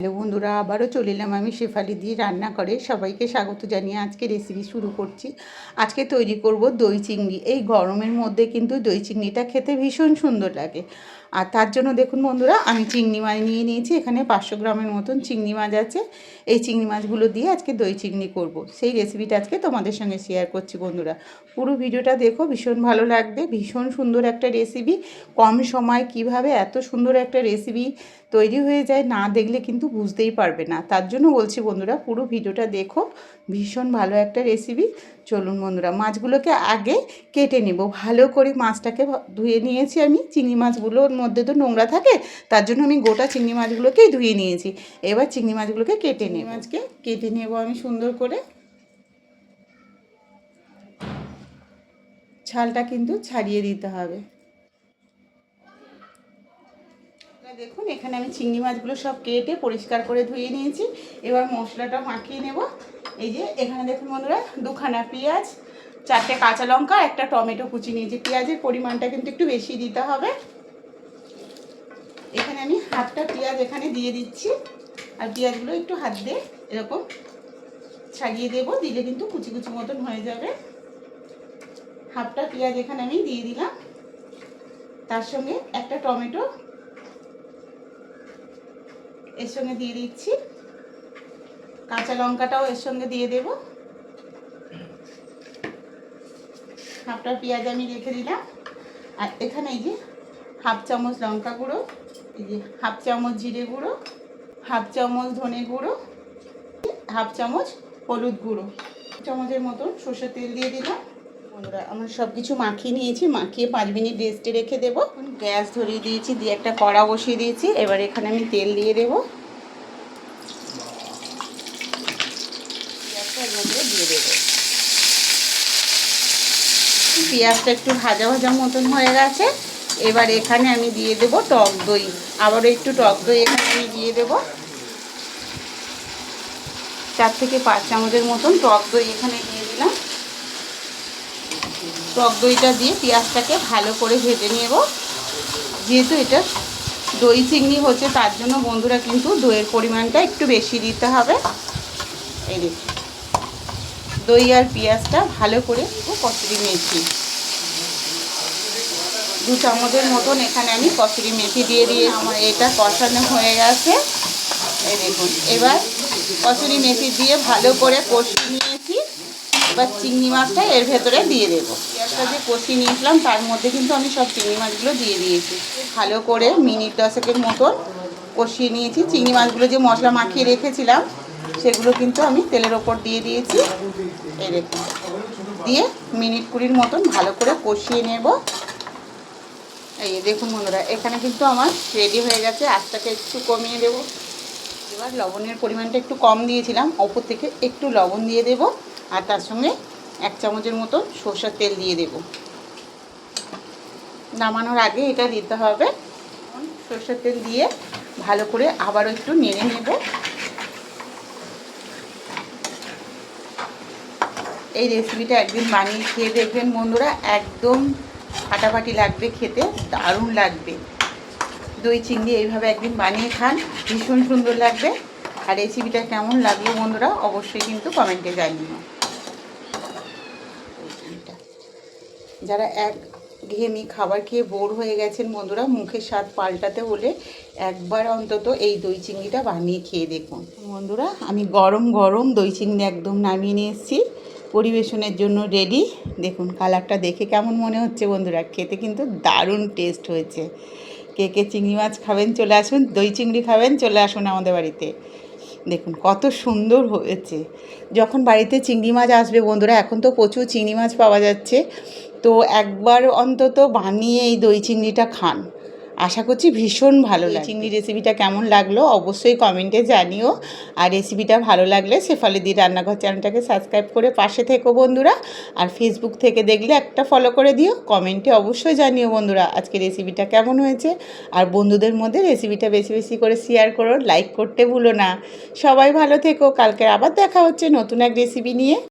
Hello বন্ধুরা, আবারও চলে এলাম আমি শেফালি দিয়ে রান্না করে। সবাইকে স্বাগত জানিয়ে আজকে রেসিপি শুরু করছি। আজকে তৈরি করব দই চিংড়ি। এই গরমের মধ্যে কিন্তু দই চিংড়িটা খেতে ভীষণ সুন্দর লাগে। আর তার জন্য দেখুন বন্ধুরা, আমি চিংড়ি মাছ নিয়ে নিয়েছি। এখানে 500 গ্রামের মতন চিংড়ি মাছ আছে। এই চিংড়ি মাছগুলো দিয়ে আজকে দই চিংড়ি করব। সেই রেসিপিটা আজকে তোমাদের সঙ্গে শেয়ার করছি বন্ধুরা। পুরো ভিডিওটা দেখো, ভীষণ ভালো লাগবে। ভীষণ সুন্দর একটা রেসিপি। কম সময় কিভাবে এত সুন্দর একটা রেসিপি তৈরি হয়ে যায়, না দেখলে কিন্তু বুঝতেই পারবে না। তার জন্য বলছি বন্ধুরা, পুরো ভিডিওটা দেখো। ভীষণ ভালো একটা রেসিপি। চলুন বন্ধুরা, মাছগুলোকে আগে কেটে নেব। ভালো করে মাছটাকে ধুয়ে নিয়েছি আমি। চিংড়ি মাছগুলোর মধ্যে তো নোংরা থাকে, তার জন্য আমি গোটা চিংড়ি মাছগুলোকেই ধুয়ে নিয়েছি। এবার চিংড়ি মাছগুলোকে কেটে নেব। মাছকে কেটে নেব আমি সুন্দর করে। ছালটা কিন্তু ছাড়িয়ে দিতে হবে। দেখুন, এখানে আমি চিংড়ি মাছগুলো সব কেটে পরিষ্কার করে ধুয়ে নিয়েছি। এবার মশলাটা মাখিয়ে নেব। এই যে এখানে দেখুন বন্ধুরা, 2খানা পেঁয়াজ, 4টে কাঁচা লঙ্কা, একটা টমেটো কুচি নিয়েছি। পেঁয়াজের পরিমাণটা কিন্তু একটু বেশি দিতে হবে। এখানে আমি হাফটা পেঁয়াজ এখানে দিয়ে দিচ্ছি। আর পেঁয়াজগুলো একটু হাত দিয়ে এরকম ছাড়িয়ে দেবো, দিলে কিন্তু কুচি কুচি মতন হয়ে যাবে। হাফটা পেঁয়াজ এখানে আমি দিয়ে দিলাম। তার সঙ্গে একটা টমেটো এর সঙ্গে দিয়ে দিচ্ছি। কাঁচা লঙ্কাটাও এর সঙ্গে দিয়ে দেব। হাফটা পেঁয়াজ আমি রেখে দিলাম। আর এখানে এই যে হাফ চামচ লঙ্কা গুঁড়ো, এই যে হাফ চামচ জিরে গুঁড়ো, হাফ চামচ ধনে গুঁড়ো, হাফ চামচ হলুদ গুঁড়ো, চামচের মতন সর্ষের তেল দিয়ে দিলাম। বন্ধুরা, আমার সব কিছু মাখিয়ে নিয়েছি। মাখিয়ে 5 মিনিট রেস্টে রেখে দেবো। গ্যাস ধরিয়ে দিয়েছি, দিয়ে একটা কড়া বসিয়ে দিয়েছি। এবার এখানে আমি তেল দিয়ে দেবো। দিয়ে দেবো। পেঁয়াজটা একটু ভাজা ভাজা মতন হয়ে গেছে। এবার এখানে আমি দিয়ে দেবো টক দই। আবারও একটু টক দই এখানে আমি দিয়ে দেবো। 4 থেকে 5 চামচের মতন টক দই এখানে দিয়ে দিলাম। টক দইটা দিয়ে পেঁয়াজটাকে ভালো করে ভেজে নেব। যেহেতু এটা দই চিংড়ি হচ্ছে, তার জন্য বন্ধুরা কিন্তু দইয়ের পরিমাণটা একটু বেশি দিতে হবে। এই দেখুন, দই আর পেঁয়াজটা ভালো করে কসুরি মেথি 2 চামচের মতন এখানে আমি কসুরি মেথি দিয়ে আমার এটা কষানো হয়ে গেছে। এই দেখুন, এবার কসুরি মেথি দিয়ে ভালো করে কষিয়ে নিয়েছি। এবার চিংড়ি মাছটা এর ভেতরে দিয়ে দেবো। পেঁয়াজটা যে কষিয়ে নিয়েছিলাম, তার মধ্যে কিন্তু আমি সব চিংড়ি মাছগুলো দিয়ে দিয়েছি। ভালো করে মিনিট 10 মতন কষিয়ে নিয়েছি। চিংড়ি মাছগুলো যে মশলা মাখিয়ে রেখেছিলাম, সেগুলো কিন্তু আমি তেলের ওপর দিয়ে দিয়েছি। এই দেখুন, দিয়ে মিনিট 20 মতন ভালো করে কষিয়ে নেব। এই দেখুন বন্ধুরা, এখানে কিন্তু আমার রেডি হয়ে গেছে। আঁচটাকে একটু কমিয়ে দেব। এবার লবণের পরিমাণটা একটু কম দিয়েছিলাম, ওপর থেকে একটু লবণ দিয়ে দেব। আর তার সঙ্গে 1 চামচের মতন সরষের তেল দিয়ে দেব। নামানোর আগে এটা দিতে হবে। সরষের তেল দিয়ে ভালো করে আবারও একটু নেড়ে নেব। এই রেসিপিটা একদিন বানিয়ে খেয়ে দেখবেন বন্ধুরা, একদম ফাটাফাটি লাগবে খেতে, দারুণ লাগবে। দই চিংড়ি এইভাবে একদিন বানিয়ে খান, ভীষণ সুন্দর লাগবে। আর রেসিপিটা কেমন লাগলো বন্ধুরা, অবশ্যই কিন্তু কমেন্টে জানিও। যারা একঘেয়েমি খাবার খেয়ে বোর হয়ে গেছেন বন্ধুরা, মুখের স্বাদ পাল্টাতে হলে একবার অন্তত এই দই চিংড়িটা বানিয়ে খেয়ে দেখুন বন্ধুরা। আমি গরম গরম দই চিংড়ি একদম নামিয়ে নিয়ে এসেছি, পরিবেশনের জন্য রেডি। দেখুন কালারটা দেখে কেমন মনে হচ্ছে বন্ধুরা, খেতে কিন্তু দারুণ টেস্ট হয়েছে। কে কে চিংড়ি মাছ খাবেন চলে আসুন, দই চিংড়ি খাবেন চলে আসুন আমাদের বাড়িতে। দেখুন কত সুন্দর হয়েছে। যখন বাড়িতে চিংড়ি মাছ আসবে বন্ধুরা, এখন তো প্রচুর চিংড়ি মাছ পাওয়া যাচ্ছে, তো একবার অন্তত বানিয়ে এই দই চিংড়িটা খান। আশা করছি ভীষণ ভালো লাগবে। চিংড়ি রেসিপিটা কেমন লাগলো অবশ্যই কমেন্টে জানিও। আর রেসিপিটা ভালো লাগলে শেফালি দি রান্নাঘর চ্যানেলটাকে সাবস্ক্রাইব করে পাশে থেকো বন্ধুরা। আর ফেসবুক থেকে দেখলে একটা ফলো করে দিও। কমেন্টে অবশ্যই জানিও বন্ধুরা আজকে রেসিপিটা কেমন হয়েছে। আর বন্ধুদের মধ্যে রেসিপিটা বেশি বেশি করে শেয়ার করো, লাইক করতে ভুলো না। সবাই ভালো থেকো। কালকে আবার দেখা হচ্ছে নতুন এক রেসিপি নিয়ে।